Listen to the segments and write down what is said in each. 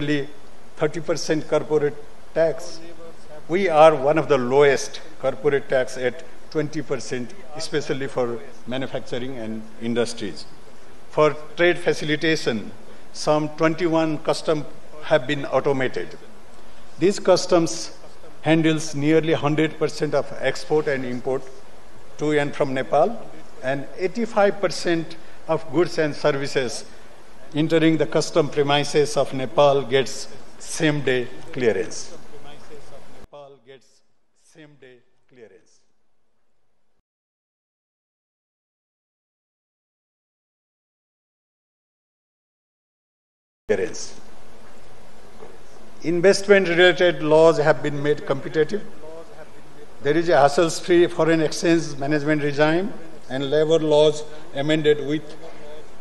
nearly 30% corporate tax. We are one of the lowest corporate tax at 20%, especially for manufacturing and industries. For trade facilitation, some 21 customs have been automated. These customs handles nearly 100% of export and import to and from Nepal, and 85% of goods and services entering the custom premises of Nepal gets same-day clearance. Investment-related laws have been made competitive. There is a hassle-free foreign exchange management regime and labor laws amended with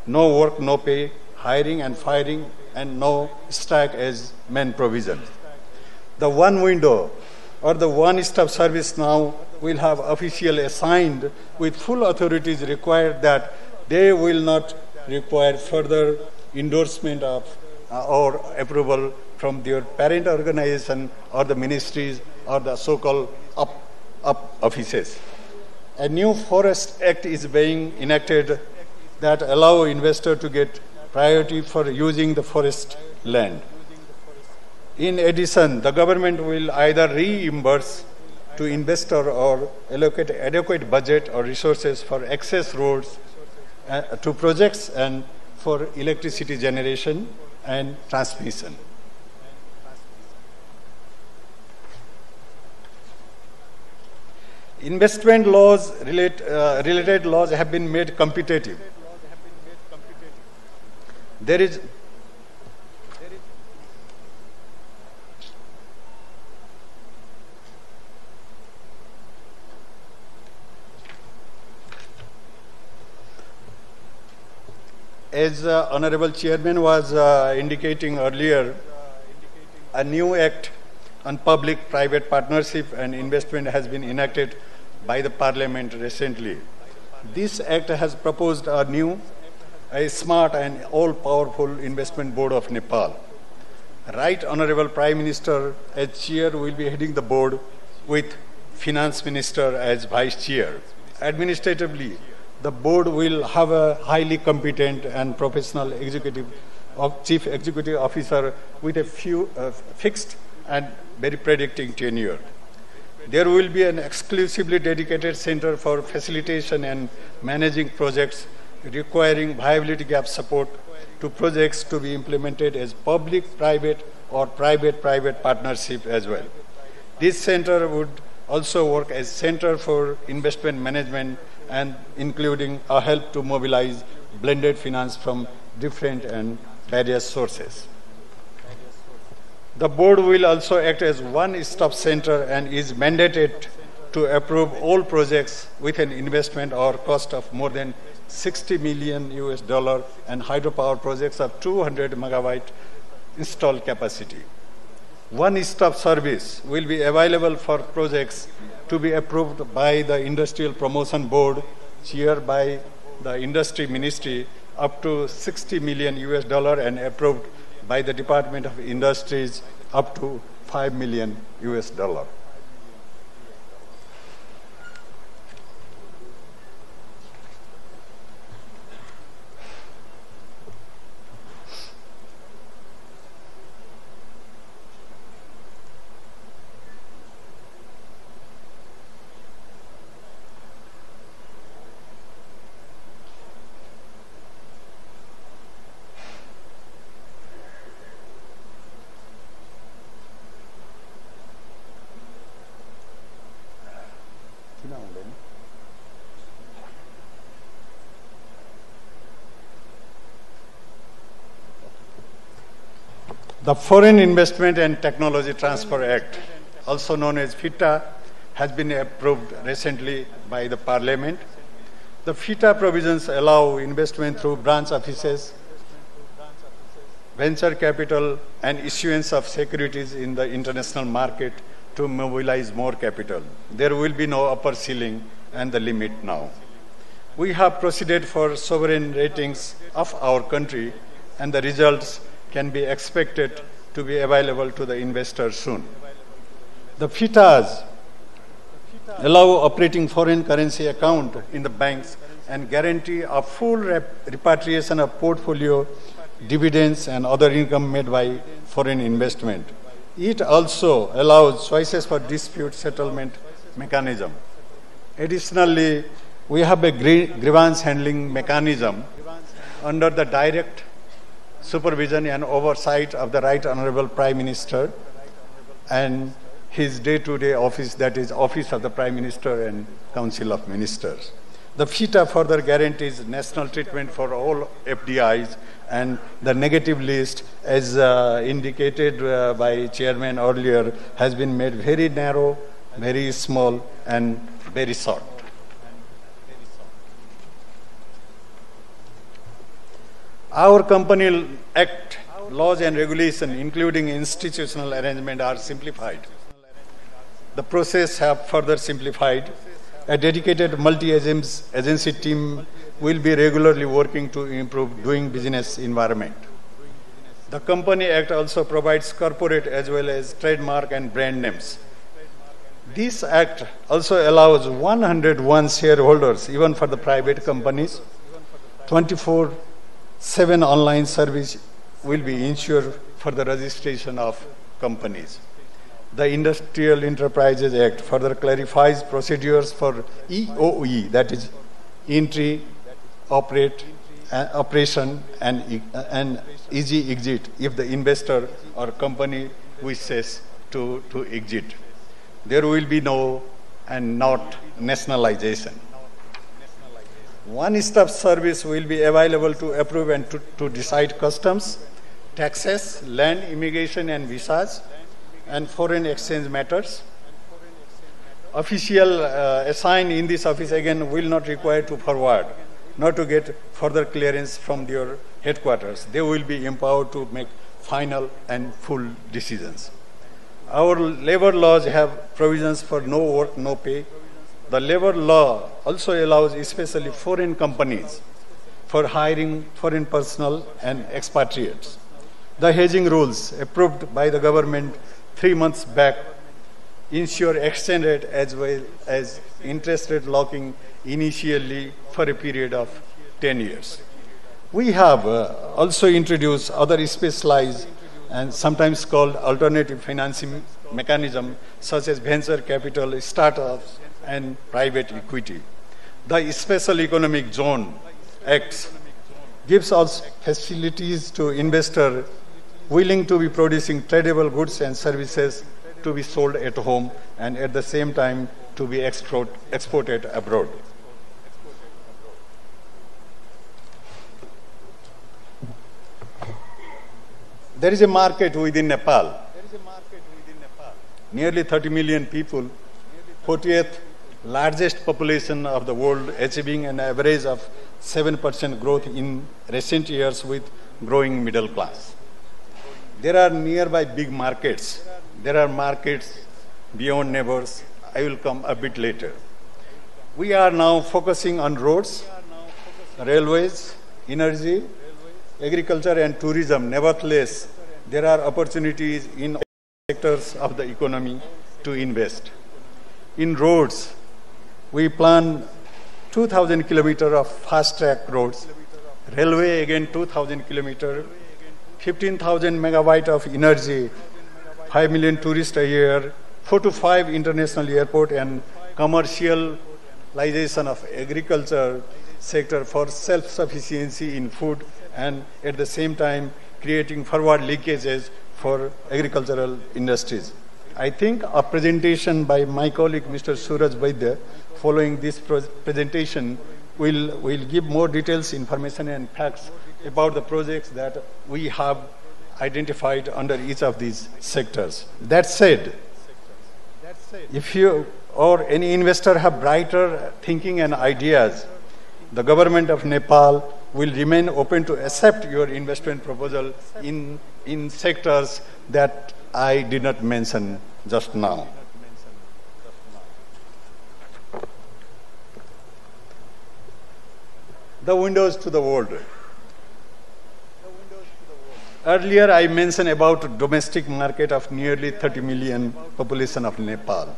no work, no pay, hiring and firing, and no strike as main provision. The one window or the one-stop service now will have officials assigned with full authorities required that they will not require further endorsement of or approval from their parent organization or the ministries or the so-called up offices. A new Forest Act is being enacted that allow investors to get priority for using the forest land. In addition, the government will either reimburse to investor or allocate adequate budget or resources for access roads to projects and for electricity generation and transmission. Investment laws, related laws have been made competitive. There is as Honorable Chairman was indicating earlier, a new act on public-private partnership and investment has been enacted by the Parliament recently. This act has proposed a smart and all-powerful investment board of Nepal. Right Honorable Prime Minister as chair will be heading the board with Finance Minister as vice chair. Administratively, the board will have a highly competent and professional chief executive officer with a fixed and very predicting tenure. There will be an exclusively dedicated center for facilitation and managing projects requiring viability gap support to projects to be implemented as public-private or private-private partnership as well. This center would also work as center for investment management and including a help to mobilize blended finance from different and various sources. The board will also act as one-stop center and is mandated to approve all projects with an investment or cost of more than $60 million and hydropower projects of 200 megawatt installed capacity. One-stop service will be available for projects to be approved by the Industrial Promotion Board, chaired by the Industry Ministry, up to $60 million and approved by the Department of Industries up to $5 million. The Foreign Investment and Technology Transfer Act, also known as FITA, has been approved recently by the Parliament. The FITA provisions allow investment through branch offices, venture capital, and issuance of securities in the international market to mobilize more capital. There will be no upper ceiling and the limit now. We have proceeded for sovereign ratings of our country, and the results can be expected to be available to the investors soon. The FITAs allow operating foreign currency account in the banks and guarantee a full repatriation of portfolio, dividends, and other income made by foreign investment. It also allows choices for dispute settlement mechanism. Additionally, we have a grievance handling mechanism under the direct supervision and oversight of the Right Honorable Prime Minister and his day-to-day office, that is Office of the Prime Minister and Council of Ministers. The FITA further guarantees national treatment for all FDIs, and the negative list, as indicated by Chairman earlier, has been made very narrow, very small, and very short. Our Company Act, laws and regulation, including institutional arrangement, are simplified. The process have further simplified. A dedicated multi-agency team will be regularly working to improve doing business environment. The Company Act also provides corporate as well as trademark and brand names. This act also allows 101 shareholders, even for the private companies. 24/7 online service will be ensured for the registration of companies. The Industrial Enterprises Act further clarifies procedures for EOE, that is entry, operation, and easy exit if the investor or company wishes to exit. There will be no and not nationalization. One-stop service will be available to approve and to decide customs, taxes, land, immigration and visas, and foreign exchange matters. Official assigned in this office again will not require to forward, not to get further clearance from your headquarters. They will be empowered to make final and full decisions. Our labor laws have provisions for no work, no pay. The labor law also allows especially foreign companies for hiring foreign personnel and expatriates. The hedging rules approved by the government 3 months back ensure exchange rate as well as interest rate locking initially for a period of 10 years. We have also introduced other specialized and sometimes called alternative financing mechanism such as venture capital, startups, and private equity. The Special Economic Zone Act gives us facilities to investors willing to be producing tradable goods and services to be sold at home and at the same time to be exported abroad. There is a market within Nepal. Nearly 30 million people, 40th largest population of the world, achieving an average of 7% growth in recent years with growing middle class. There are nearby big markets. There are markets beyond neighbors. I will come a bit later. We are now focusing on roads, railways, energy, agriculture, and tourism. Nevertheless, there are opportunities in all sectors of the economy to invest. In roads, we plan 2,000 kilometers of fast-track roads, railway again 2,000 kilometers, 15,000 megawatt of energy, 5 million tourists a year, 4 to 5 international airport, and commercialization of agriculture sector for self-sufficiency in food, and at the same time creating forward linkages for agricultural industries. I think a presentation by my colleague Mr. Suraj Vaidya following this presentation will give more details, information and facts about the projects that we have identified under each of these sectors. That said, if you or any investor have brighter thinking and ideas, the government of Nepal will remain open to accept your investment proposal in sectors that I did not mention just now. The windows to the world. Earlier, I mentioned about domestic market of nearly 30 million population of Nepal.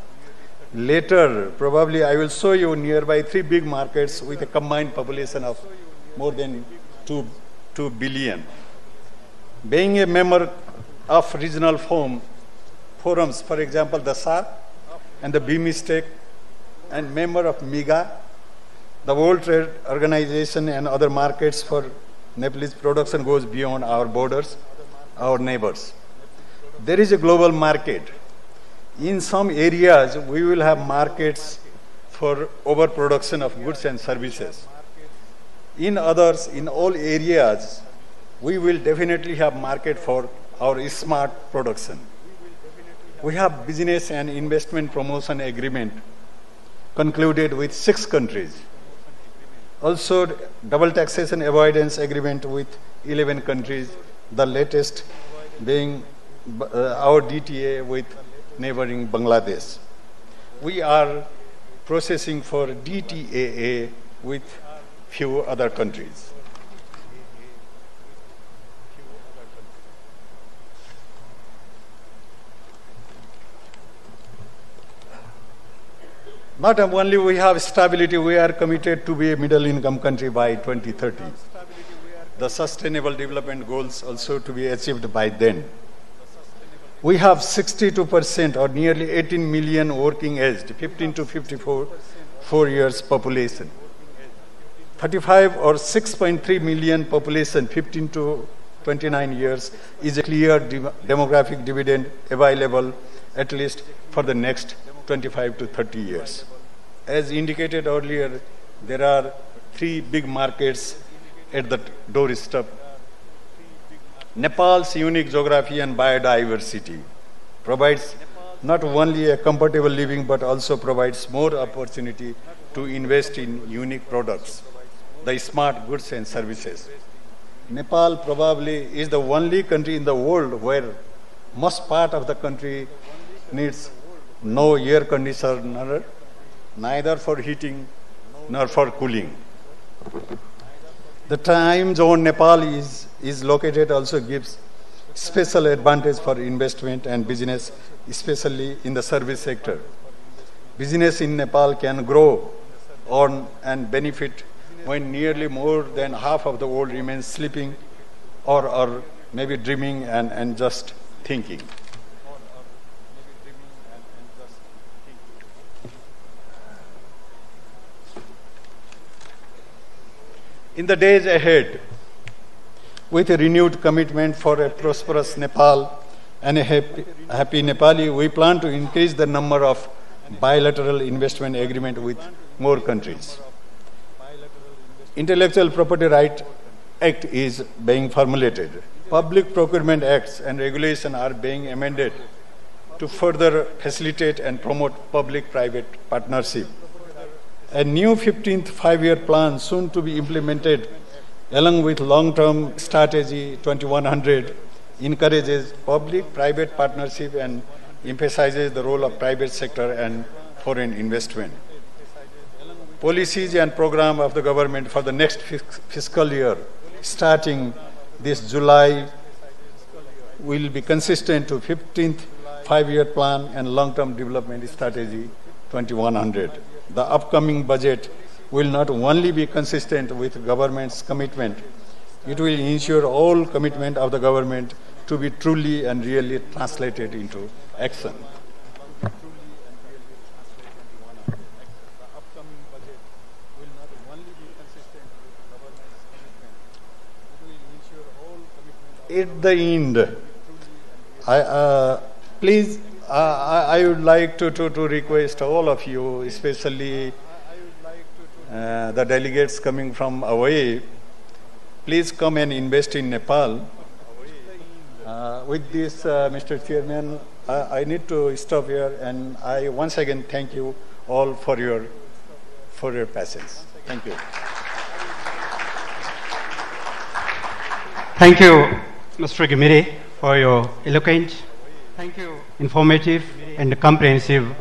Later, probably I will show you nearby 3 big markets with a combined population of more than 2 billion. Being a member of regional forums, for example, the SAARC and the BIMSTEC, and member of MIGA, the World Trade Organization, and other markets for Nepalese production goes beyond our borders, our neighbors. There is a global market. In some areas, we will have markets for overproduction of goods and services. In others, in all areas, we will definitely have market for our smart production. We have business and investment promotion agreement concluded with 6 countries. Also, double taxation avoidance agreement with 11 countries, the latest being our DTA with neighboring Bangladesh. We are processing for DTAA with few other countries. Not only we have stability, we are committed to be a middle income country by 2030. The sustainable development goals also to be achieved by then. We have 62% or nearly 18 million working aged, 15 to 54 years population. 35 or 6.3 million population, 15 to 29 years, is a clear demographic dividend available at least for the next 25 to 30 years. As indicated earlier, there are 3 big markets at the doorstep. Nepal's unique geography and biodiversity provides not only a comfortable living but also provides more opportunity to invest in unique products, the smart goods and services. Nepal probably is the only country in the world where most part of the country needs no air conditioner, neither for heating nor for cooling. The time zone Nepal is located also gives special advantage for investment and business, especially in the service sector. Business in Nepal can grow on and benefit when nearly more than half of the world remains sleeping or maybe dreaming and just thinking. In the days ahead, with a renewed commitment for a prosperous Nepal and a happy Nepali, we plan to increase the number of bilateral investment agreements with more countries. Intellectual Property Right Act is being formulated. Public procurement acts and regulations are being amended to further facilitate and promote public-private partnership. A new 15th five-year plan soon to be implemented along with long-term strategy 2100 encourages public-private partnership and emphasizes the role of private sector and foreign investment. Policies and program of the government for the next fiscal year starting this July will be consistent to 15th five-year plan and long-term development strategy 2100. The upcoming budget will not only be consistent with government's commitment, it will ensure all commitment of the government to be truly and really translated into action. At the end, I would like to request all of you, especially the delegates coming from away, please come and invest in Nepal. With this, Mr. Chairman, I need to stop here, and I once again thank you all for your patience. Thank you. Thank you, Mr. Gimiri, for your eloquent, informative, and comprehensive